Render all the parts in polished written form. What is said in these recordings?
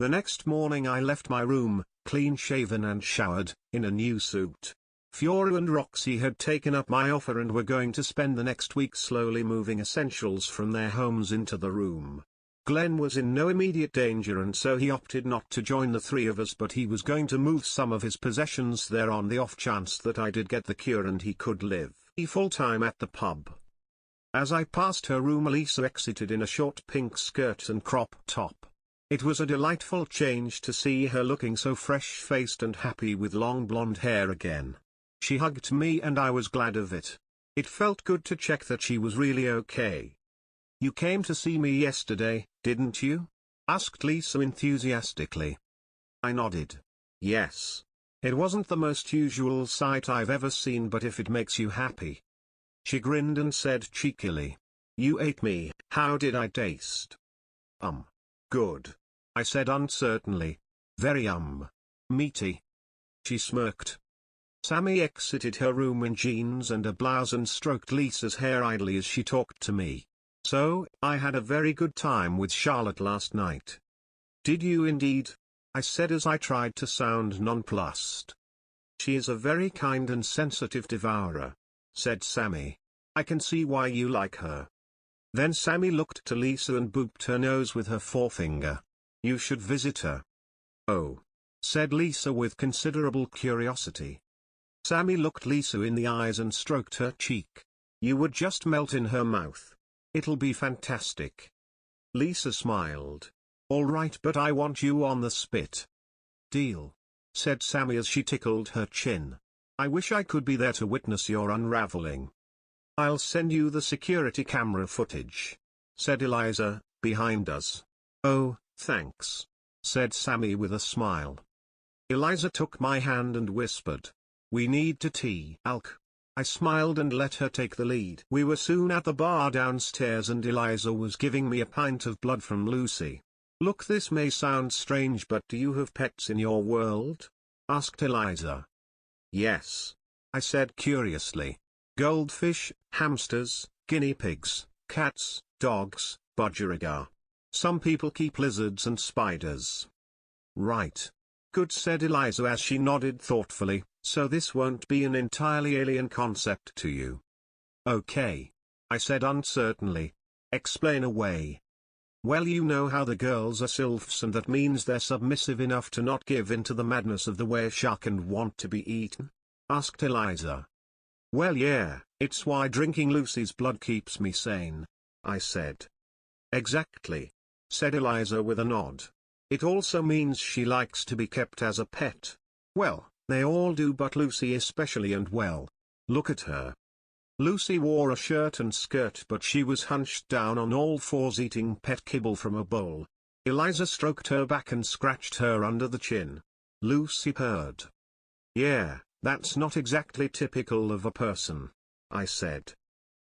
The next morning I left my room, clean-shaven and showered, in a new suit. Fiora and Roxy had taken up my offer and were going to spend the next week slowly moving essentials from their homes into the room. Glenn was in no immediate danger and so he opted not to join the three of us, but he was going to move some of his possessions there on the off chance that I did get the cure and he could live full-time at the pub. As I passed her room, Elisa exited in a short pink skirt and crop top. It was a delightful change to see her looking so fresh-faced and happy with long blonde hair again. She hugged me and I was glad of it. It felt good to check that she was really okay. "You came to see me yesterday, didn't you?" asked Lisa enthusiastically. I nodded. "Yes. It wasn't the most usual sight I've ever seen, but if it makes you happy." She grinned and said cheekily, "You ate me. How did I taste?" Good," I said uncertainly. "Very meaty." She smirked. Sammy exited her room in jeans and a blouse and stroked Lisa's hair idly as she talked to me. "So, I had a very good time with Charlotte last night." "Did you indeed?" I said as I tried to sound nonplussed. "She is a very kind and sensitive devourer," said Sammy. "I can see why you like her." Then Sammy looked to Lisa and booped her nose with her forefinger. "You should visit her." "Oh," said Lisa with considerable curiosity. Sammy looked Lisa in the eyes and stroked her cheek. "You would just melt in her mouth. It'll be fantastic." Lisa smiled. "All right, but I want you on the spit." "Deal," said Sammy as she tickled her chin. "I wish I could be there to witness your unraveling." "I'll send you the security camera footage," said Eliza, behind us. "Oh, thanks," said Sammy with a smile. Eliza took my hand and whispered, "We need to tee, Alk." I smiled and let her take the lead. We were soon at the bar downstairs and Eliza was giving me a pint of blood from Lucy. "Look, this may sound strange, but do you have pets in your world?" asked Eliza. "Yes," I said curiously. "Goldfish, hamsters, guinea pigs, cats, dogs, budgerigar. Some people keep lizards and spiders." "Right. Good," said Eliza as she nodded thoughtfully, "so this won't be an entirely alien concept to you." "Okay," I said uncertainly. "Explain away." "Well, you know how the girls are sylphs and that means they're submissive enough to not give in to the madness of the were shark and want to be eaten?" asked Eliza. "Well, yeah, it's why drinking Lucy's blood keeps me sane," I said. "Exactly," said Eliza with a nod. "It also means she likes to be kept as a pet. Well, they all do, but Lucy especially, and well, look at her." Lucy wore a shirt and skirt, but she was hunched down on all fours eating pet kibble from a bowl. Eliza stroked her back and scratched her under the chin. Lucy purred. "Yeah, that's not exactly typical of a person," I said.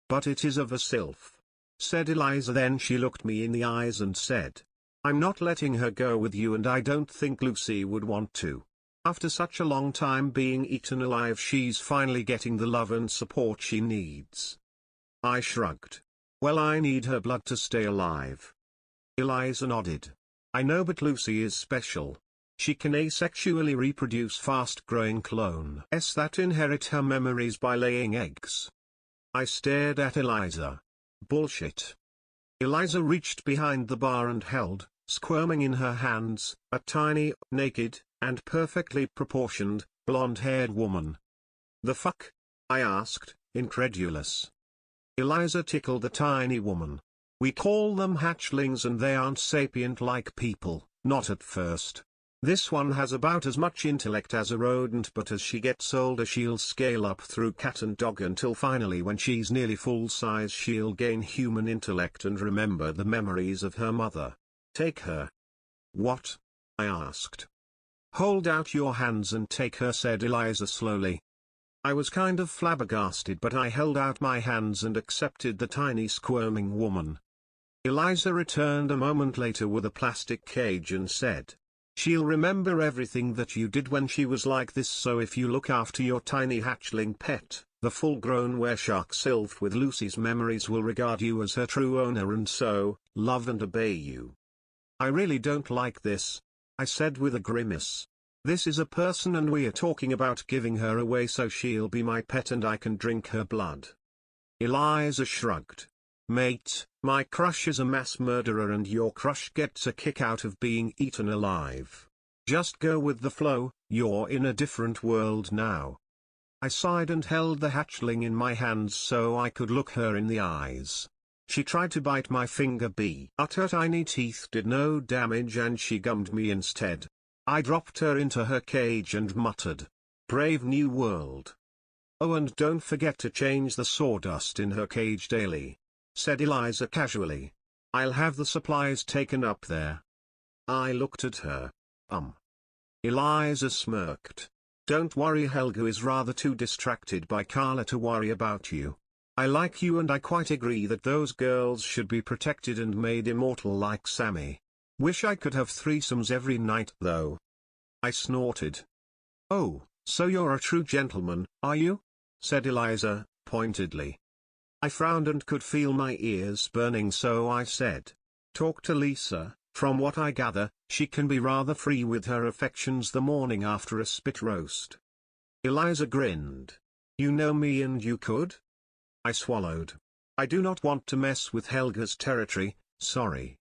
"But it is of a sylph," said Eliza. Then she looked me in the eyes and said, "I'm not letting her go with you, and I don't think Lucy would want to. After such a long time being eaten alive, she's finally getting the love and support she needs." I shrugged. "Well, I need her blood to stay alive." Eliza nodded. "I know, but Lucy is special. She can asexually reproduce fast-growing clones that inherit her memories by laying eggs." I stared at Eliza. "Bullshit." Eliza reached behind the bar and held, squirming in her hands, a tiny, naked, and perfectly proportioned, blonde-haired woman. "The fuck?" I asked, incredulous. Eliza tickled the tiny woman. "We call them hatchlings and they aren't sapient like people, not at first. This one has about as much intellect as a rodent, but as she gets older she'll scale up through cat and dog until finally when she's nearly full size she'll gain human intellect and remember the memories of her mother. Take her." "What?" I asked. "Hold out your hands and take her," said Eliza slowly. I was kind of flabbergasted, but I held out my hands and accepted the tiny squirming woman. Eliza returned a moment later with a plastic cage and said, "She'll remember everything that you did when she was like this, so if you look after your tiny hatchling pet, the full-grown wereshark sylph with Lucy's memories will regard you as her true owner and so, love and obey you." "I really don't like this," I said with a grimace. This is a person and we are talking about giving her away so she'll be my pet and I can drink her blood. Eliza shrugged. Mate, my crush is a mass murderer and your crush gets a kick out of being eaten alive. Just go with the flow, you're in a different world now. I sighed and held the hatchling in my hands so I could look her in the eyes. She tried to bite my finger but her tiny teeth did no damage and she gummed me instead. I dropped her into her cage and muttered, "Brave new world." "Oh, and don't forget to change the sawdust in her cage daily," said Eliza casually. "I'll have the supplies taken up there." I looked at her. Eliza smirked. "Don't worry, Helga is rather too distracted by Carla to worry about you. I like you and I quite agree that those girls should be protected and made immortal like Sammy. Wish I could have threesomes every night though." I snorted. "Oh, so you're a true gentleman, are you?" said Eliza, pointedly. I frowned and could feel my ears burning so I said, "Talk to Lisa, from what I gather, she can be rather free with her affections the morning after a spit roast." Eliza grinned. "You know me and you could?" I swallowed. "I do not want to mess with Helga's territory, sorry."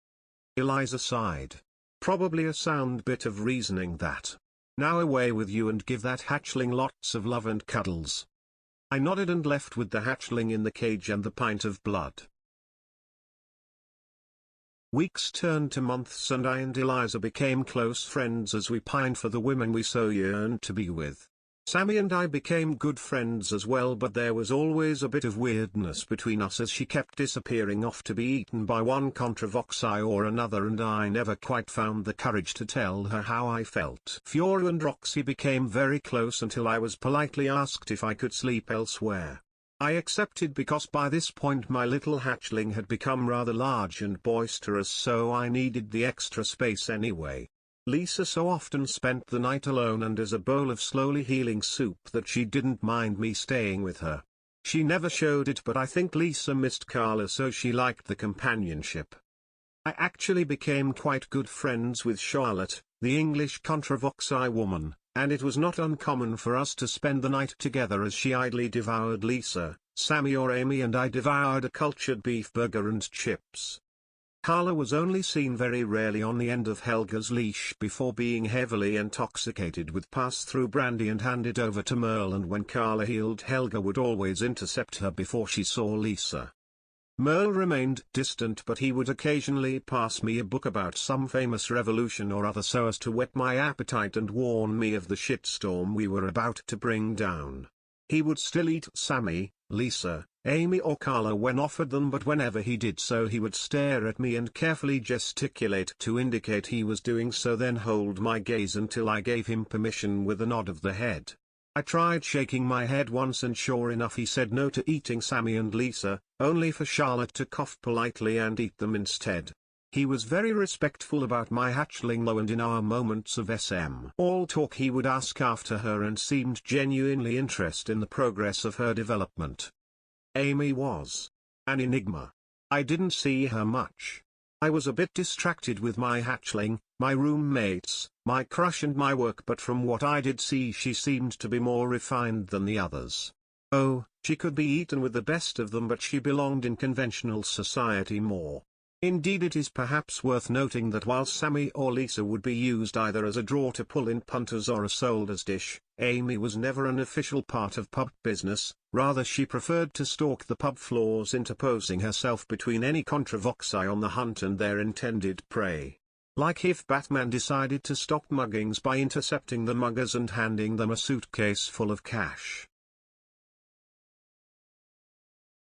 Eliza sighed. "Probably a sound bit of reasoning that. Now away with you and give that hatchling lots of love and cuddles." I nodded and left with the hatchling in the cage and the pint of blood. Weeks turned to months and I and Eliza became close friends as we pined for the women we so yearned to be with. Sammy and I became good friends as well, but there was always a bit of weirdness between us as she kept disappearing off to be eaten by one Contravoxai or another and I never quite found the courage to tell her how I felt. Fiora and Roxy became very close until I was politely asked if I could sleep elsewhere. I accepted because by this point my little hatchling had become rather large and boisterous, so I needed the extra space anyway. Lisa so often spent the night alone and as a bowl of slowly healing soup that she didn't mind me staying with her. She never showed it, but I think Lisa missed Carla, so she liked the companionship. I actually became quite good friends with Charlotte, the English Contravoxai woman, and it was not uncommon for us to spend the night together as she idly devoured Lisa, Sammy or Amy and I devoured a cultured beef burger and chips. Carla was only seen very rarely on the end of Helga's leash before being heavily intoxicated with pass-through brandy and handed over to Merle, and when Carla healed, Helga would always intercept her before she saw Lisa. Merle remained distant, but he would occasionally pass me a book about some famous revolution or other so as to whet my appetite and warn me of the shitstorm we were about to bring down. He would still eat Sammy, Lisa, Amy or Carla when offered them, but whenever he did so he would stare at me and carefully gesticulate to indicate he was doing so, then hold my gaze until I gave him permission with a nod of the head. I tried shaking my head once and sure enough he said no to eating Sammy and Lisa, only for Charlotte to cough politely and eat them instead. He was very respectful about my hatchling though, and in our moments of all talk he would ask after her and seemed genuinely interested in the progress of her development. Amy was an enigma. I didn't see her much. I was a bit distracted with my hatchling, my roommates, my crush and my work, but from what I did see she seemed to be more refined than the others. Oh, she could be eaten with the best of them, but she belonged in conventional society more. Indeed, it is perhaps worth noting that while Sammy or Lisa would be used either as a draw to pull in punters or a sold as dish, Amy was never an official part of pub business. Rather, she preferred to stalk the pub floors, interposing herself between any Contravoxai on the hunt and their intended prey. Like if Batman decided to stop muggings by intercepting the muggers and handing them a suitcase full of cash.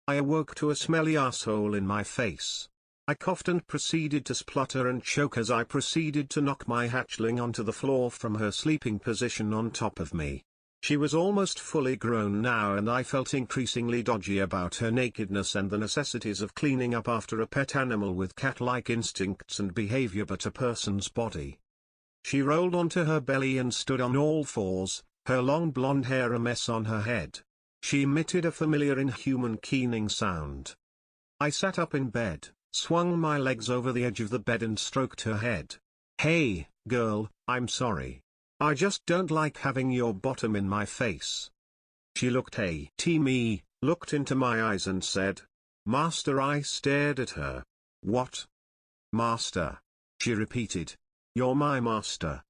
I awoke to a smelly asshole in my face. I coughed and proceeded to splutter and choke as I proceeded to knock my hatchling onto the floor from her sleeping position on top of me. She was almost fully grown now and I felt increasingly dodgy about her nakedness and the necessities of cleaning up after a pet animal with cat-like instincts and behavior but a person's body. She rolled onto her belly and stood on all fours, her long blonde hair a mess on her head. She emitted a familiar inhuman keening sound. I sat up in bed, swung my legs over the edge of the bed and stroked her head. "Hey, girl, I'm sorry. I just don't like having your bottom in my face. She looked at me, looked into my eyes and said, "Master." I stared at her. "What?" "Master," she repeated. "You're my master."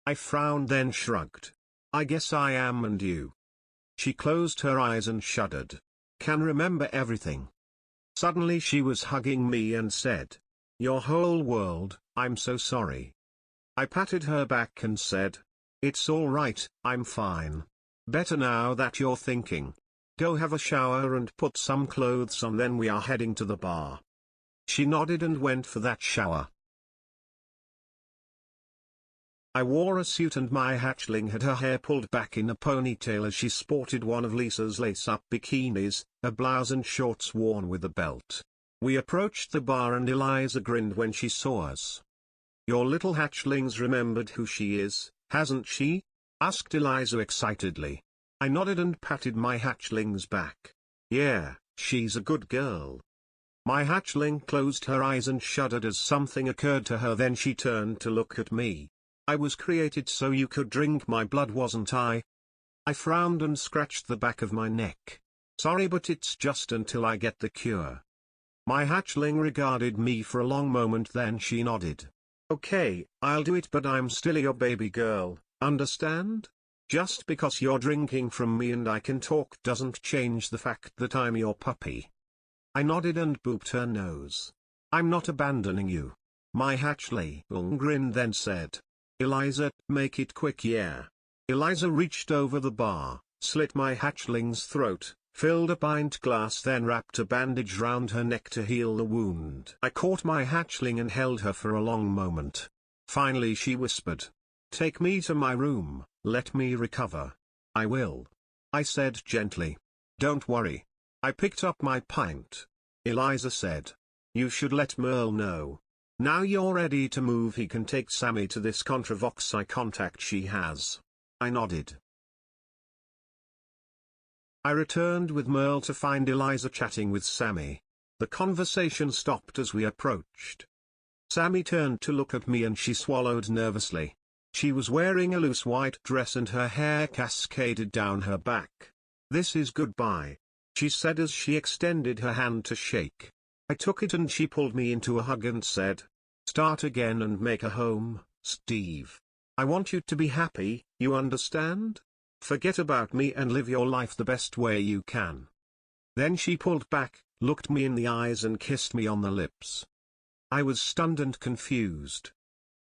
I frowned then shrugged. "I guess I am, and you?" She closed her eyes and shuddered. "Can remember everything." Suddenly she was hugging me and said, "Your whole world, I'm so sorry." I patted her back and said, "It's all right, I'm fine. Better now that you're thinking. Go have a shower and put some clothes on, then we are heading to the bar." She nodded and went for that shower. I wore a suit and my hatchling had her hair pulled back in a ponytail as she sported one of Lisa's lace-up bikinis, a blouse and shorts worn with a belt. We approached the bar and Eliza grinned when she saw us. "Your little hatchling's remembered who she is, hasn't she?" asked Eliza excitedly. I nodded and patted my hatchling's back. "Yeah, she's a good girl." My hatchling closed her eyes and shuddered as something occurred to her, then she turned to look at me. "I was created so you could drink my blood, wasn't I?" I frowned and scratched the back of my neck. "Sorry, but it's just until I get the cure." My hatchling regarded me for a long moment, then she nodded. "Okay, I'll do it, but I'm still your baby girl, understand? Just because you're drinking from me and I can talk doesn't change the fact that I'm your puppy." I nodded and booped her nose. "I'm not abandoning you." My hatchling grinned then said, "Eliza, make it quick, yeah." Eliza reached over the bar, slit my hatchling's throat, filled a pint glass, then wrapped a bandage round her neck to heal the wound. I caught my hatchling and held her for a long moment. Finally she whispered, "Take me to my room, let me recover." "I will," I said gently. "Don't worry." I picked up my pint. Eliza said, "You should let Merle know. Now you're ready to move, he can take Sammy to this Contravoxai contact she has." I nodded. I returned with Merle to find Eliza chatting with Sammy. The conversation stopped as we approached. Sammy turned to look at me and she swallowed nervously. She was wearing a loose white dress and her hair cascaded down her back. "This is goodbye," she said as she extended her hand to shake. I took it and she pulled me into a hug and said, "Start again and make a home, Steve. I want you to be happy, you understand? Forget about me and live your life the best way you can." Then she pulled back, looked me in the eyes and kissed me on the lips. I was stunned and confused.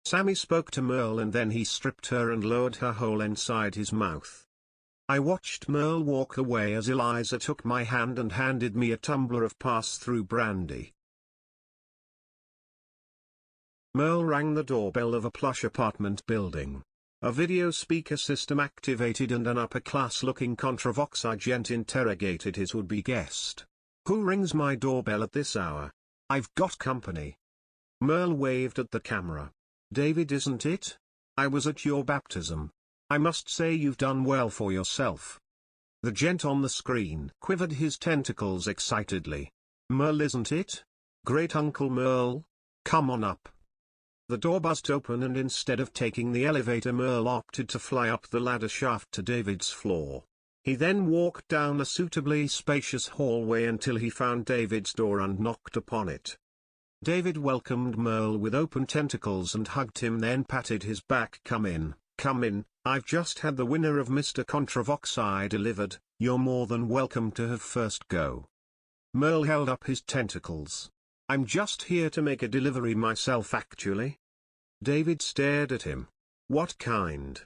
Sammy spoke to Merle and then he stripped her and lowered her whole inside his mouth. I watched Merle walk away as Eliza took my hand and handed me a tumbler of pass-through brandy. Merle rang the doorbell of a plush apartment building. A video speaker system activated and an upper-class-looking Contravoxai gent interrogated his would-be guest. "Who rings my doorbell at this hour? I've got company." Merle waved at the camera. "David, isn't it? I was at your baptism. I must say you've done well for yourself." The gent on the screen quivered his tentacles excitedly. "Merle, isn't it? Great Uncle Merle. Come on up." The door buzzed open and instead of taking the elevator, Merle opted to fly up the ladder shaft to David's floor. He then walked down a suitably spacious hallway until he found David's door and knocked upon it. David welcomed Merle with open tentacles and hugged him, then patted his back. Come in, I've just had the winner of Mr. Contravoxai delivered, you're more than welcome to have first go." Merle held up his tentacles. "I'm just here to make a delivery myself actually." David stared at him. "What kind?"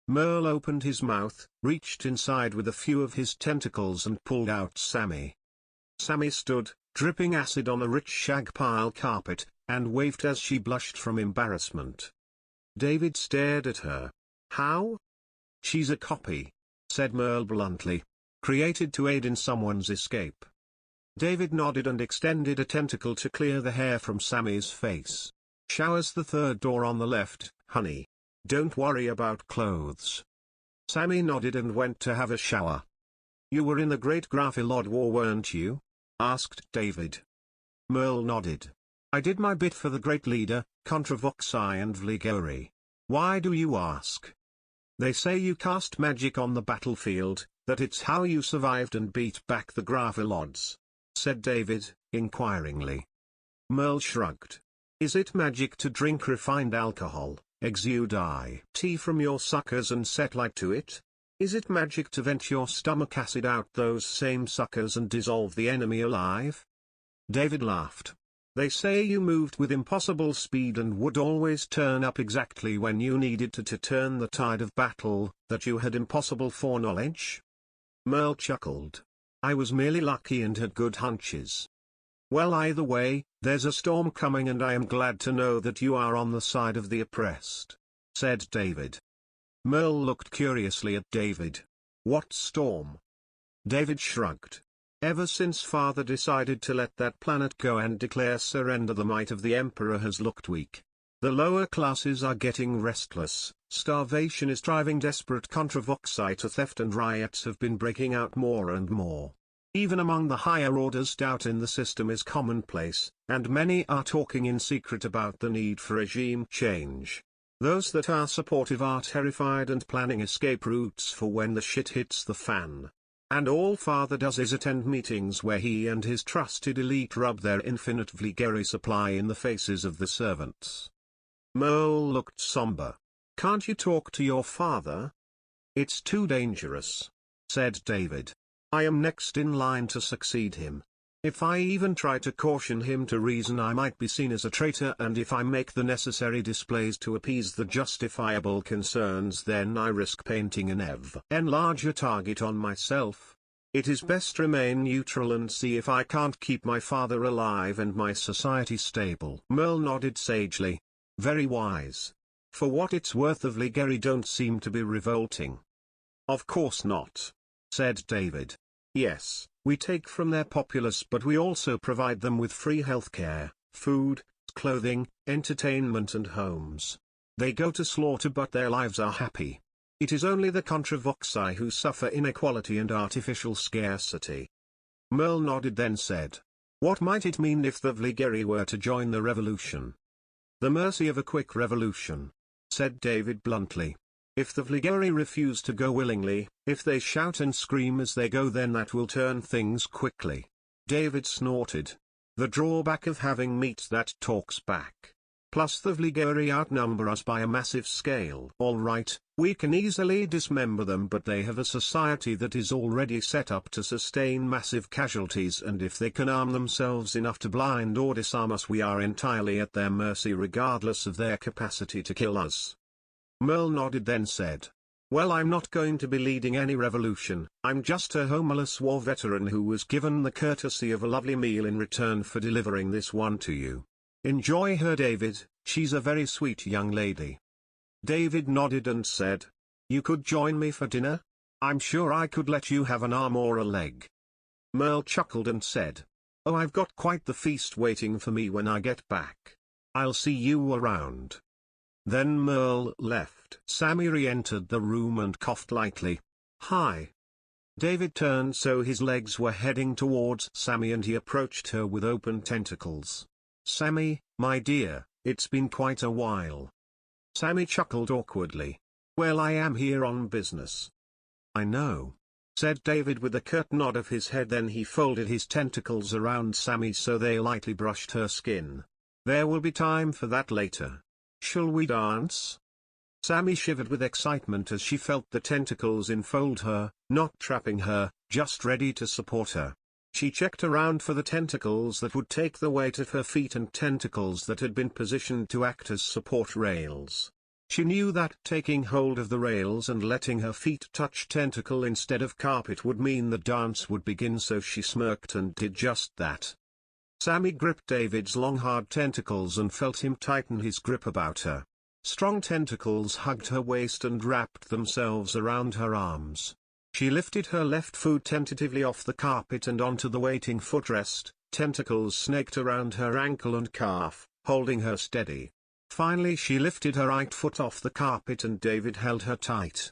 Merle opened his mouth, reached inside with a few of his tentacles and pulled out Sammy. Sammy stood, dripping acid on a rich shag pile carpet, and waved as she blushed from embarrassment. David stared at her. "How?" "She's a copy," said Merle bluntly. "Created to aid in someone's escape." David nodded and extended a tentacle to clear the hair from Sammy's face. "Shower's the third door on the left, honey. Don't worry about clothes." Sammy nodded and went to have a shower. "You were in the Great Graphilod War, weren't you?" asked David. Merle nodded. "I did my bit for the Great Leader, Contravoxai and Vligori. Why do you ask? They say you cast magic on the battlefield, that it's how you survived and beat back the Gravel odds," said David, inquiringly. Merle shrugged. "Is it magic to drink refined alcohol, exude it from your suckers and set light to it? Is it magic to vent your stomach acid out those same suckers and dissolve the enemy alive?" David laughed. "They say you moved with impossible speed and would always turn up exactly when you needed to turn the tide of battle, that you had impossible foreknowledge?" Merle chuckled. "I was merely lucky and had good hunches." "Well, either way, there's a storm coming and I am glad to know that you are on the side of the oppressed," said David. Merle looked curiously at David. "What storm?" David shrugged. "Ever since Father decided to let that planet go and declare surrender, the might of the Emperor has looked weak. The lower classes are getting restless, starvation is driving desperate Contravoxai to theft, and riots have been breaking out more and more. Even among the higher orders, doubt in the system is commonplace, and many are talking in secret about the need for regime change. Those that are supportive are terrified and planning escape routes for when the shit hits the fan. And all Father does is attend meetings where he and his trusted elite rub their infinitely gory supply in the faces of the servants." Merle looked somber. "Can't you talk to your father?" "It's too dangerous," said David. "I am next in line to succeed him. If I even try to caution him to reason, I might be seen as a traitor, and if I make the necessary displays to appease the justifiable concerns, then I risk painting an even larger target on myself. It is best remain neutral and see if I can't keep my father alive and my society stable." Merle nodded sagely. "Very wise. For what it's worth, the Vligeri don't seem to be revolting." "Of course not," said David. "Yes, we take from their populace, but we also provide them with free healthcare, food, clothing, entertainment and homes. They go to slaughter but their lives are happy. It is only the Contravoxai who suffer inequality and artificial scarcity." Merle nodded, then said, "What might it mean if the Vligeri were to join the revolution?" "The mercy of a quick revolution," said David bluntly. "If the Vligeri refuse to go willingly, if they shout and scream as they go, then that will turn things quickly." David snorted. "The drawback of having meat that talks back. Plus the Vligeri outnumber us by a massive scale. All right, we can easily dismember them, but they have a society that is already set up to sustain massive casualties, and if they can arm themselves enough to blind or disarm us, we are entirely at their mercy regardless of their capacity to kill us." Merle nodded, then said, "Well, I'm not going to be leading any revolution. I'm just a homeless war veteran who was given the courtesy of a lovely meal in return for delivering this one to you. Enjoy her, David, she's a very sweet young lady." David nodded and said, "You could join me for dinner? I'm sure I could let you have an arm or a leg." Merle chuckled and said, "Oh, I've got quite the feast waiting for me when I get back. I'll see you around." Then Merle left. Sammy re-entered the room and coughed lightly. "Hi." David turned so his legs were heading towards Sammy, and he approached her with open tentacles. "Sammy, my dear, it's been quite a while." Sammy chuckled awkwardly. "Well, I am here on business." "I know," said David with a curt nod of his head. Then he folded his tentacles around Sammy so they lightly brushed her skin. "There will be time for that later. Shall we dance?" Sammy shivered with excitement as she felt the tentacles enfold her, not trapping her, just ready to support her. She checked around for the tentacles that would take the weight of her feet and tentacles that had been positioned to act as support rails. She knew that taking hold of the rails and letting her feet touch tentacle instead of carpet would mean the dance would begin, so she smirked and did just that. Sammy gripped David's long hard tentacles and felt him tighten his grip about her. Strong tentacles hugged her waist and wrapped themselves around her arms. She lifted her left foot tentatively off the carpet and onto the waiting footrest. Tentacles snaked around her ankle and calf, holding her steady. Finally she lifted her right foot off the carpet and David held her tight.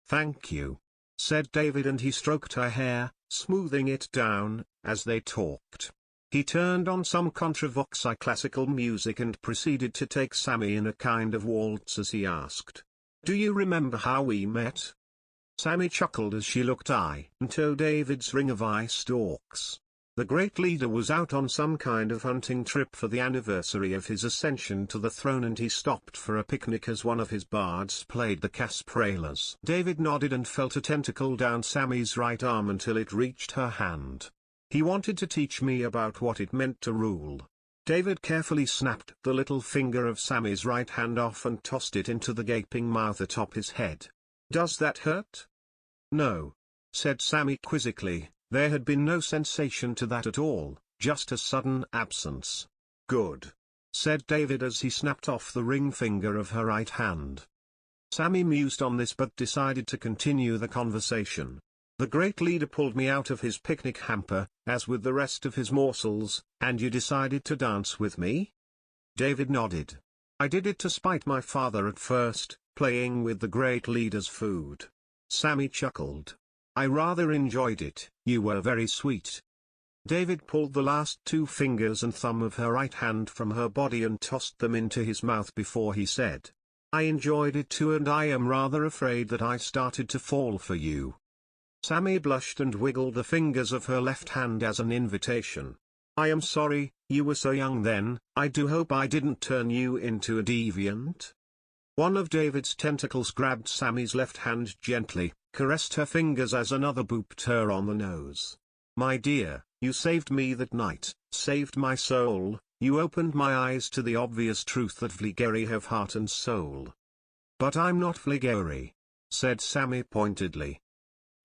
"Thank you," said David, and he stroked her hair, smoothing it down, as they talked. He turned on some Contravoxai classical music and proceeded to take Sammy in a kind of waltz as he asked, "Do you remember how we met?" Sammy chuckled as she looked into David's ring of eye stalks. The great leader was out on some kind of hunting trip for the anniversary of his ascension to the throne, and he stopped for a picnic as one of his bards played the Casparelas. David nodded and felt a tentacle down Sammy's right arm until it reached her hand. "He wanted to teach me about what it meant to rule." David carefully snapped the little finger of Sammy's right hand off and tossed it into the gaping mouth atop his head. "Does that hurt?" "No," said Sammy quizzically. There had been no sensation to that at all, just a sudden absence. "Good," said David as he snapped off the ring finger of her right hand. Sammy mused on this but decided to continue the conversation. "The great leader pulled me out of his picnic hamper, as with the rest of his morsels, and you decided to dance with me?" David nodded. "I did it to spite my father at first, playing with the great leader's food." Sammy chuckled. "I rather enjoyed it. You were very sweet." David pulled the last two fingers and thumb of her right hand from her body and tossed them into his mouth before he said, "I enjoyed it too, and I am rather afraid that I started to fall for you." Sammy blushed and wiggled the fingers of her left hand as an invitation. "I am sorry, you were so young then. I do hope I didn't turn you into a deviant." One of David's tentacles grabbed Sammy's left hand gently, caressed her fingers as another booped her on the nose. "My dear, you saved me that night, saved my soul. You opened my eyes to the obvious truth that Vligeri have heart and soul." "But I'm not Vligeri," said Sammy pointedly.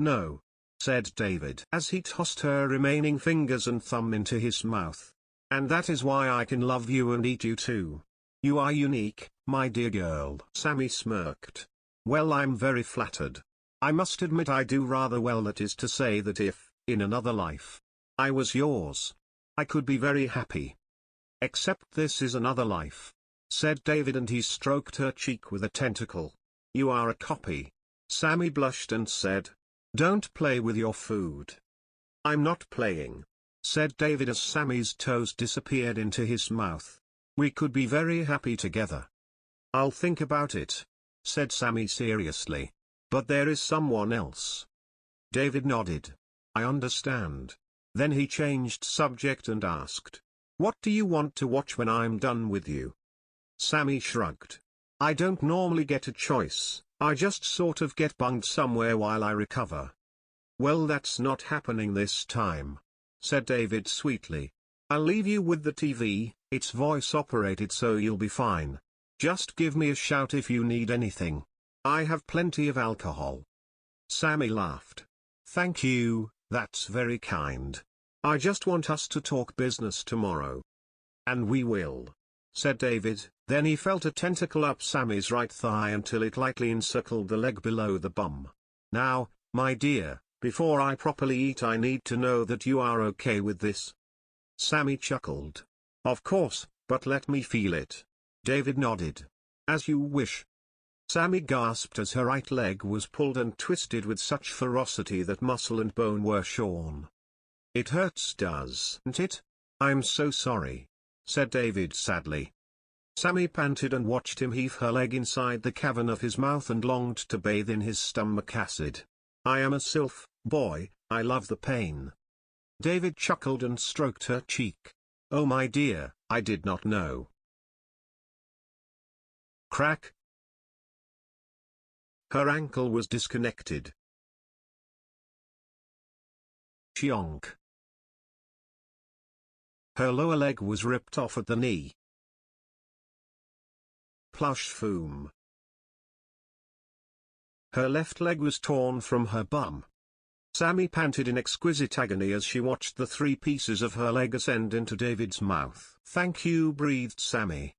"No," said David as he tossed her remaining fingers and thumb into his mouth. "And that is why I can love you and eat you too. You are unique, my dear girl." Sammy smirked. "Well, I'm very flattered. I must admit I do rather well, that is to say that if, in another life, I was yours, I could be very happy. Except this is another life," said David, and he stroked her cheek with a tentacle. "You are a copy." Sammy blushed and said, "Don't play with your food." "I'm not playing," said David as Sammy's toes disappeared into his mouth. "We could be very happy together." "I'll think about it," said Sammy seriously. "But there is someone else." David nodded. "I understand." Then he changed subject and asked, "What do you want to watch when I'm done with you?" Sammy shrugged. "I don't normally get a choice, I just sort of get bunged somewhere while I recover." "Well, that's not happening this time," said David sweetly. "I'll leave you with the TV, it's voice operated so you'll be fine. Just give me a shout if you need anything. I have plenty of alcohol." Sammy laughed. "Thank you, that's very kind. I just want us to talk business tomorrow." "And we will," said David. Then he felt a tentacle up Sammy's right thigh until it lightly encircled the leg below the bum. "Now, my dear, before I properly eat I need to know that you are okay with this." Sammy chuckled. "Of course, but let me feel it." David nodded. "As you wish." Sammy gasped as her right leg was pulled and twisted with such ferocity that muscle and bone were shorn. "It hurts, doesn't it?" "I'm so sorry," said David sadly. Sammy panted and watched him heave her leg inside the cavern of his mouth and longed to bathe in his stomach acid. "I am a sylph, boy, I love the pain." David chuckled and stroked her cheek. "Oh my dear, I did not know." Crack. Her ankle was disconnected. Chionk. Her lower leg was ripped off at the knee. Plush foom. Her left leg was torn from her bum. Sammy panted in exquisite agony as she watched the 3 pieces of her leg ascend into David's mouth. "Thank you," breathed Sammy.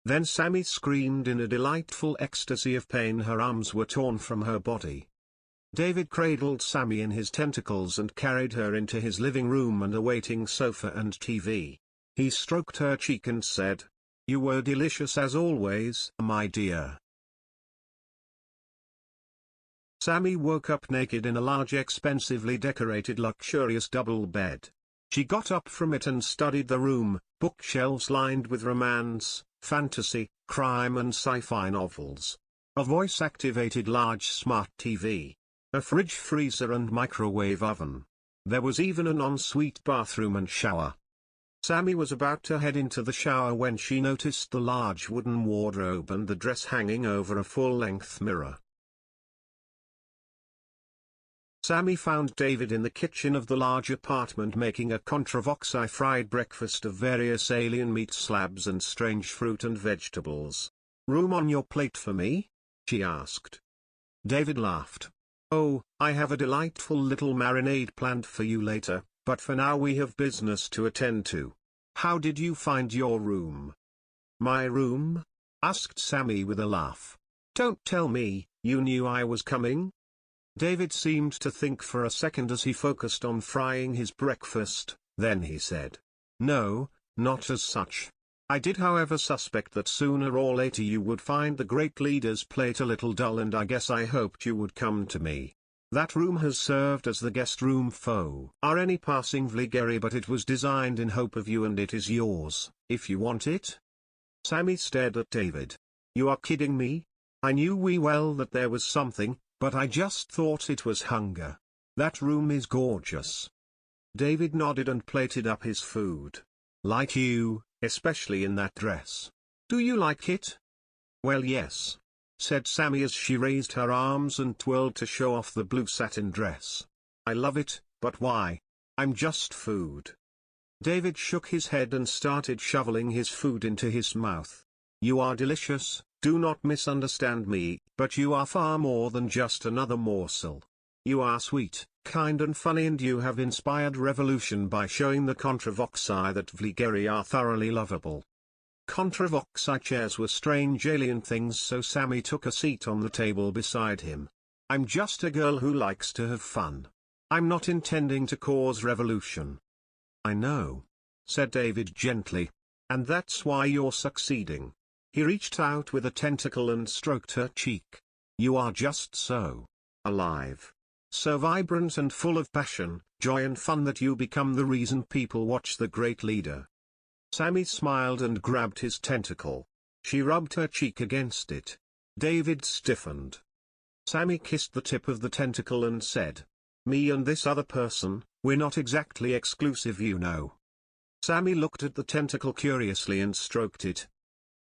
Then Sammy screamed in a delightful ecstasy of pain. Her arms were torn from her body. David cradled Sammy in his tentacles and carried her into his living room and a waiting sofa and TV. He stroked her cheek and said, "You were delicious as always, my dear." Sammy woke up naked in a large expensively decorated luxurious double bed. She got up from it and studied the room, bookshelves lined with romance, fantasy, crime and sci-fi novels. A voice-activated large smart TV. A fridge, freezer and microwave oven. There was even an ensuite bathroom and shower. Sammy was about to head into the shower when she noticed the large wooden wardrobe and the dress hanging over a full-length mirror. Sammy found David in the kitchen of the large apartment making a Contravoxai fried breakfast of various alien meat slabs and strange fruit and vegetables. "Room on your plate for me?" she asked. David laughed. "Oh, I have a delightful little marinade planned for you later, but for now we have business to attend to. How did you find your room?" "My room?" asked Sammy with a laugh. "Don't tell me, you knew I was coming?" David seemed to think for a second as he focused on frying his breakfast, then he said, "No, not as such. I did however suspect that sooner or later you would find the great leader's plate a little dull and I guess I hoped you would come to me. That room has served as the guest room for any passing vligeri, but it was designed in hope of you and it is yours, if you want it." Sammy stared at David. "You are kidding me? I knew well that there was something, but I just thought it was hunger. That room is gorgeous." David nodded and plated up his food. "Like you, especially in that dress. Do you like it?" "Well, yes," said Sammy as she raised her arms and twirled to show off the blue satin dress. "I love it, but why? I'm just food." David shook his head and started shoveling his food into his mouth. "You are delicious, do not misunderstand me, but you are far more than just another morsel. You are sweet, kind and funny, and you have inspired revolution by showing the Contravoxai that vligeri are thoroughly lovable." Contravoxai chairs were strange alien things, so Sammy took a seat on the table beside him. "I'm just a girl who likes to have fun. I'm not intending to cause revolution." "I know," said David gently. "And that's why you're succeeding." He reached out with a tentacle and stroked her cheek. "You are just so alive. So vibrant and full of passion, joy and fun that you become the reason people watch the great leader." Sammy smiled and grabbed his tentacle. She rubbed her cheek against it. David stiffened. Sammy kissed the tip of the tentacle and said, "Me and this other person, we're not exactly exclusive, you know." Sammy looked at the tentacle curiously and stroked it.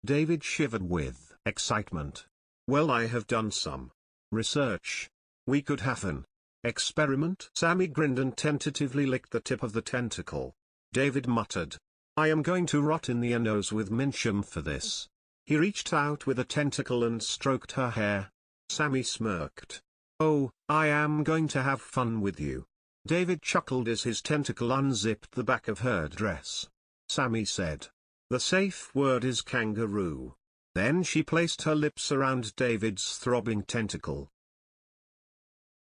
David shivered with excitement. "Well, I have done some research. We could have an experiment." Sammy grinned and tentatively licked the tip of the tentacle. David muttered, "I am going to rot in the anose with Mincham for this." He reached out with a tentacle and stroked her hair. Sammy smirked. "Oh, I am going to have fun with you." David chuckled as his tentacle unzipped the back of her dress. Sammy said, "The safe word is kangaroo." Then she placed her lips around David's throbbing tentacle.